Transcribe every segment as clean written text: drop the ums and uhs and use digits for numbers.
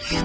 What's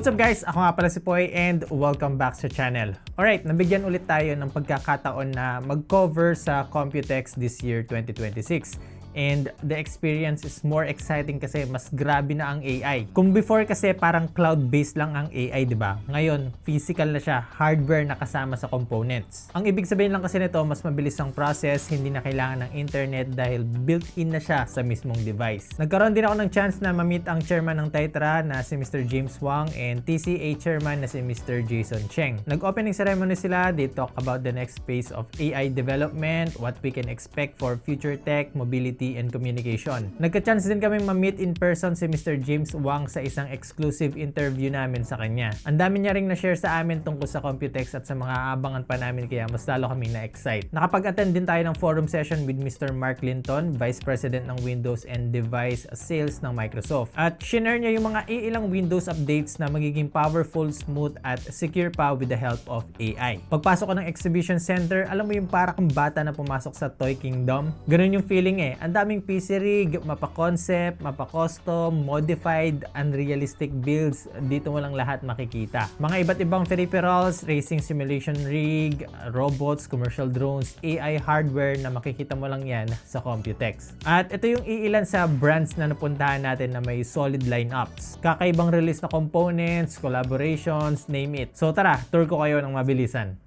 up guys? Ako nga pala si Poy and welcome back sa channel. Alright, nabigyan ulit tayo ng pagkakataon na mag-cover sa Computex this year 2026. And the experience is more exciting kasi mas grabe na ang AI. Kung before kasi parang cloud-based lang ang AI, di ba? Ngayon, physical na siya, hardware na kasama sa components. Ang ibig sabihin lang kasi nito, mas mabilis ang process, hindi na kailangan ng internet dahil built-in na siya sa mismong device. Nagkaroon din ako ng chance na ma-meet ang chairman ng Tetra na si Mr. James Wang and TCA chairman na si Mr. Jason Cheng. Nag-opening ceremony sila, they talk about the next phase of AI development, what we can expect for future tech, mobility, and communication. Nagka-chance din kaming ma-meet in person si Mr. James Wang sa isang exclusive interview namin sa kanya. Ang dami niya ring na-share sa amin tungkol sa Computex at sa mga aabangan pa namin kaya mas lalo kaming na-excite. Nakapag-attend din tayo ng forum session with Mr. Mark Linton, Vice President ng Windows and Device Sales ng Microsoft. At shinare niya yung mga ilang Windows updates na magiging powerful, smooth at secure pa with the help of AI. Pagpasok ko ng exhibition center, alam mo yung para kang bata na pumasok sa Toy Kingdom? Ganun yung feeling eh. Ang daming PC rig, mapa-concept, mapa-custom, modified, unrealistic builds, dito mo lang lahat makikita. Mga iba't ibang peripherals, racing simulation rig, robots, commercial drones, AI hardware na makikita mo lang yan sa Computex. At ito yung iilan sa brands na napuntahan natin na may solid lineups. Kakaibang release na components, collaborations, name it. So tara, tour ko kayo ng mabilisan.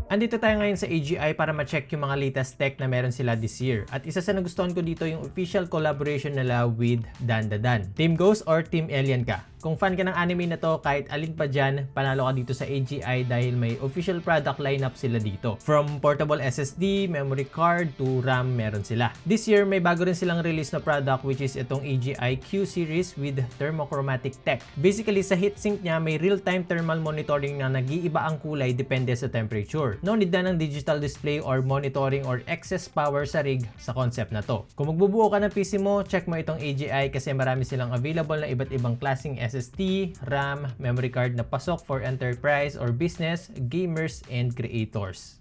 Andito tayo ngayon sa AGI para ma-check yung mga latest tech na meron sila this year. At isa sa nagustuhan ko dito yung official collaboration nila with Dandadan. Team Ghost or Team Alien ka? Kung fan ka ng anime na to, kahit alin pa dyan, panalo ka dito sa AGI dahil may official product lineup sila dito. From portable SSD, memory card, to RAM, meron sila. This year, may bago rin silang release na product which is itong AGI Q series with thermochromatic tech. Basically, sa heatsink niya, may real-time thermal monitoring na nag-iiba ang kulay depende sa temperature. No need na ng digital display or monitoring or excess power sa rig sa concept na to. Kung magbubuo ka ng PC mo, check mo itong AGI kasi marami silang available na iba't ibang klaseng SSD, RAM, memory card na pasok for enterprise or business, gamers, and creators.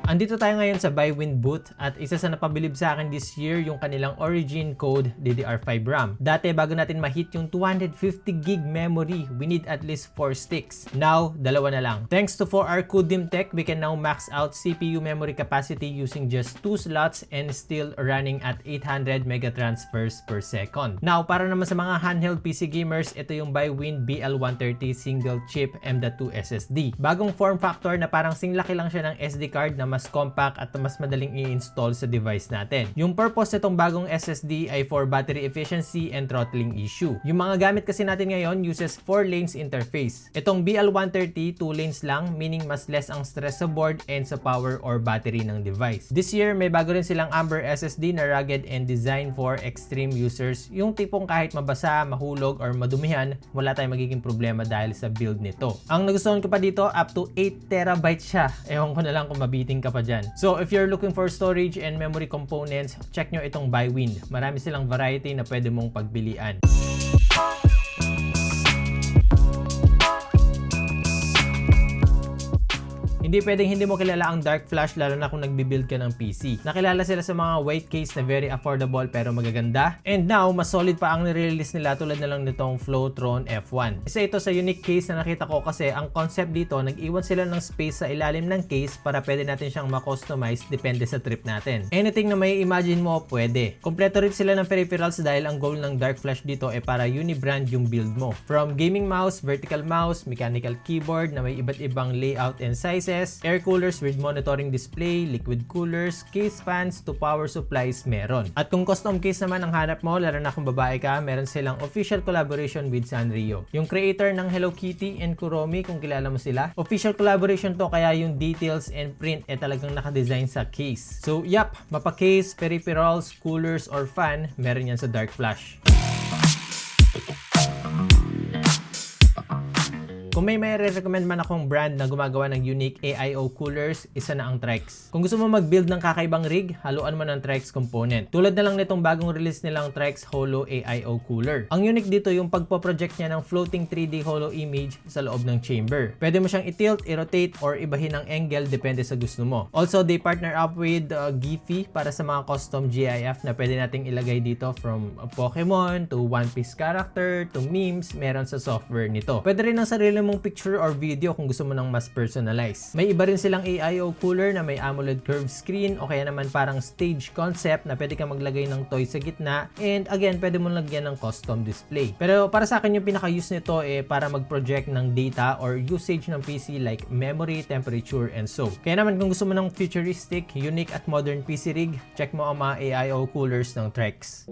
Andito tayo ngayon sa BuyWin booth at isa sa napabilib sa akin this year yung kanilang Origin Code DDR5 RAM. Dati bago natin ma-hit yung 250GB memory, we need at least 4 sticks. Now, dalawa na lang. Thanks to 4R Kudim Tech, we can now max out CPU memory capacity using just 2 slots and still running at 800 megatransfers per second. Now, para naman sa mga handheld PC gamers, ito yung BuyWin BL130 single chip M.2 SSD. Bagong form factor na parang singlaki lang siya ng SD card na mas compact at mas madaling i-install sa device natin. Yung purpose nitong bagong SSD ay for battery efficiency and throttling issue. Yung mga gamit kasi natin ngayon uses 4 lanes interface. Itong BL130, 2 lanes lang, meaning mas less ang stress sa board and sa power or battery ng device. This year, may bago rin silang Amber SSD na rugged and designed for extreme users. Yung tipong kahit mabasa, mahulog, or madumihan, wala tayong magiging problema dahil sa build nito. Ang nagustuhan ko pa dito, up to 8 terabytes siya. Ewan ko na lang kung mabiting ka pa dyan. So if you're looking for storage and memory components, check nyo itong BuyWin. Marami silang variety na pwede mong pagbilian. Hindi pwedeng hindi mo kilala ang Dark Flash lalo na kung nagbibuild ka ng PC. Nakilala sila sa mga white case na very affordable pero magaganda. And now, mas solid pa ang nire-release nila tulad na lang nitong Flowtron F1. Isa ito sa unique case na nakita ko kasi ang concept dito, nag-iwan sila ng space sa ilalim ng case para pwede natin siyang ma-customize depende sa trip natin. Anything na may imagine mo, pwede. Kompleto rin sila ng peripherals dahil ang goal ng Dark Flash dito ay para unibrand yung build mo. From gaming mouse, vertical mouse, mechanical keyboard na may iba't ibang layout and sizes, air coolers with monitoring display, liquid coolers, case fans to power supplies meron. At kung custom case naman ang hanap mo, lalo na kung babae ka, meron silang official collaboration with Sanrio. Yung creator ng Hello Kitty and Kuromi, kung kilala mo sila. Official collaboration to kaya yung details and print talagang nakadesign sa case. So yap, mapa-case, peripherals, coolers, or fan, meron yan sa Dark Flash. Kung may recommend man akong brand na gumagawa ng unique AIO coolers, isa na ang Trex. Kung gusto mo mag-build ng kakaibang rig, haluan mo ng Trex component. Tulad na lang nitong bagong release nilang Trex Holo AIO cooler. Ang unique dito yung pagpo-project niya ng floating 3D holo image sa loob ng chamber. Pwede mo siyang i-tilt, i-rotate, or ibahin ang angle depende sa gusto mo. Also, they partner up with Giphy para sa mga custom GIF na pwede nating ilagay dito, from Pokemon to One Piece character to memes, meron sa software nito. Pwede rin ang sarili mong picture or video kung gusto mo ng mas personalize. May iba rin silang AIO cooler na may AMOLED curved screen o kaya naman parang stage concept na pwede kang maglagay ng toy sa gitna, and again, pwede mo lagyan ng custom display. Pero para sa akin yung pinaka-use nito para mag-project ng data or usage ng PC like memory, temperature, and so. Kaya naman kung gusto mo ng futuristic, unique at modern PC rig, check mo ang mga AIO coolers ng Trex.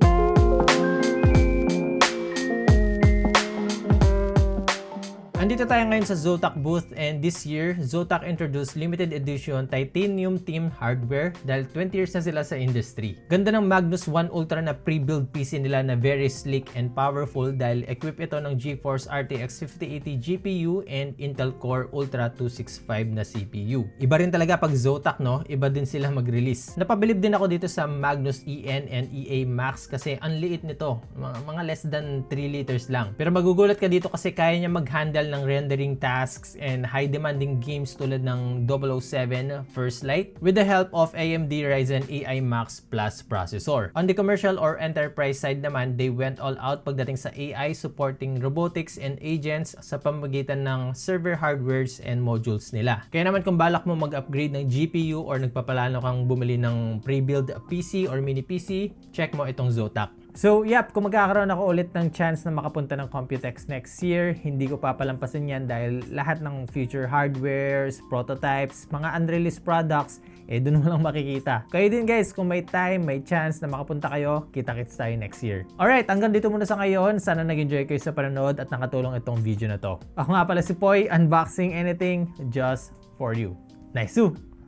Andito tayo ngayon sa Zotac booth, and this year, Zotac introduced limited edition titanium team hardware dahil 20 years na sila sa industry. Ganda ng Magnus One Ultra na pre-build PC nila na very sleek and powerful dahil equipped ito ng GeForce RTX 5080 GPU and Intel Core Ultra 265 na CPU. Iba rin talaga pag Zotac, no? Iba din sila mag-release. Napabilib din ako dito sa Magnus EN and EA Max kasi ang liit nito. Mga less than 3 liters lang. Pero magugulat ka dito kasi kaya niya mag-handle ng rendering tasks and high demanding games tulad ng 007 First Light with the help of AMD Ryzen AI Max Plus processor. On the commercial or enterprise side naman, they went all out pagdating sa AI supporting robotics and agents sa pamamagitan ng server hardwares and modules nila. Kaya naman kung balak mo mag-upgrade ng GPU or nagpapalano kang bumili ng pre-build PC or mini PC, check mo itong Zotac. So, kung magkakaroon ako ulit ng chance na makapunta ng Computex next year, hindi ko papalampasin yan dahil lahat ng future hardwares, prototypes, mga unreleased products, doon mo lang makikita. Kayo din guys, kung may time, may chance na makapunta kayo, kita-kits tayo next year. Alright, hanggang dito muna sa ngayon. Sana nag-enjoy kayo sa panonood at nakatulong itong video na to. Ako nga pala si Poy, unboxing anything just for you. Nice!